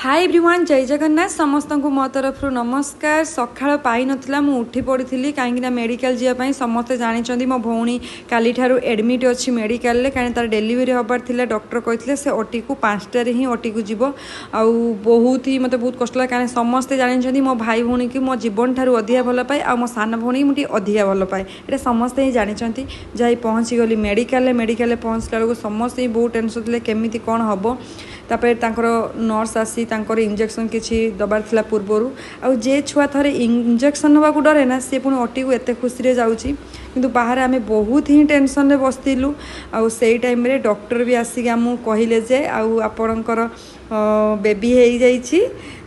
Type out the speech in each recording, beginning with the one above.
Hi everyone जय जगन्नाथ समस्त को मो तरफ नमस्कार। सकाळ पाई नथिला मु उठी पड़ी कहीं मेडिकल जावाई समस्ते जानते मो भौणी काली ठारू एडमिट अच्छी मेडिकल कहीं तार डेलीवरी हबार थिला डॉक्टर कहते से ओटी को 5टार ही ओटी को जीव आउ बहुत ही मतलब बहुत कष्ट लगे कहीं समस्ते जानते मो भाई भौणी की मो जीवन ठारू अधिका भल पाए आ मो सान भौणी मुझे अधिका भल पाए ये समस्ते ही जानते जाई पहुँची गली मेडिकल पहुँचला बेलू समस्ते बहुत टेंशन थे केमी कौन हम तापर तांकर नर्स आसी तांकर इंजेक्शन किसी दबार थिला पूर्वर आउ जे छुआ थरे इंजेक्शन नवा डरे ना सी पुणी ओटी को एत खुशी जाऊँगी किंतु बाहर आमे बहुत ही टेंशन रे बसलु आउ से टाइम रे डॉक्टर भी आसिक आमको कहले जे आउ आपणकर बेबी हो जाइछि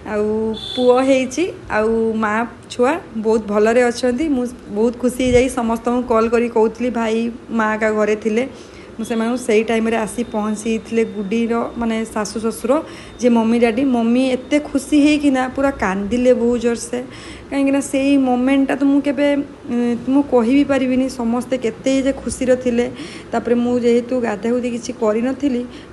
आउ पुओ होइछि आउ माँ छुआ बहुत भलरे अच्छी मु बहुत खुशी जाई समस्त कॉल करी कहूली भाई माँ का घरे थिले से टाइम रे आसी पहुँची थे गुडीर माने सासु ससुर जे मम्मी डैडी मम्मी एत खुशी होना पूरा कांदिले बहुत जोर से कहीं से मोमेंटा तो मुझे कह भी पारिनी समस्ते केते खुशी थे तापर मुझेतु गाधागुधी किसी करी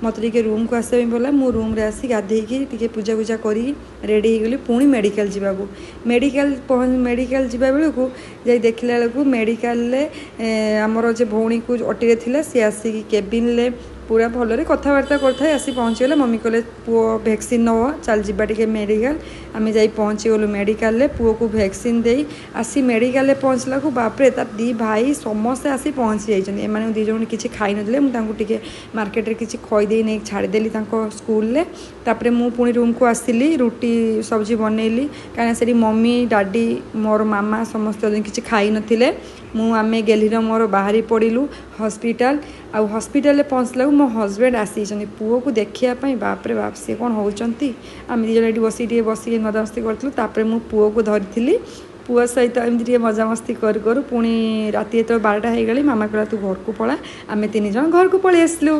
मत रूम को आसपा बोला मु रूम रे आसी गाधेकी पूजा पूजा करी रेडी हो गली पुणी मेडिकल जावाक मेडिकल जावा बेलू जा देखला बेलू मेडिकल आमर जे भौणी को ओटी थी सी आसिक केबिन पूरा भलरे कथबार्ता करता आसी पहुँचीगला मम्मी कहले पुओ भैक्सीन नव चल जा टे मेडिकल आम जा पहुँचीगलु मेडिकल पुओ को भैक्सीन दे आसी मेडिकल पहुँचला बापरे तार दी भाई समस्ते आसी पहुँची जाइए एम दी जन किसी खाई नथिले मुझे मार्केट रे किसी खईदे नहीं छाड़देली स्कूल तापर मु पुणी रूम को आसली रुटी सब्जी बनैली कहीं से मम्मी डाडी मोर मामा समस्ते किसी खाई नथिले आमे गेलीर मोर बाहरी पड़ू हॉस्पिटल आउ हॉस्पिटल पहुँचला मो हजबैंड आसी पुओ को देखापी बापरे बाप सी कौन होती आम दीज ये बस मजामस्ती करूँ मु पुओ को धरी पुओ सहित एमती मजामस्ती करूँ पुणी राति जो 12टा हो गली मामा कहला तू घर को पला आम 3 जन घर को पलि आसलु।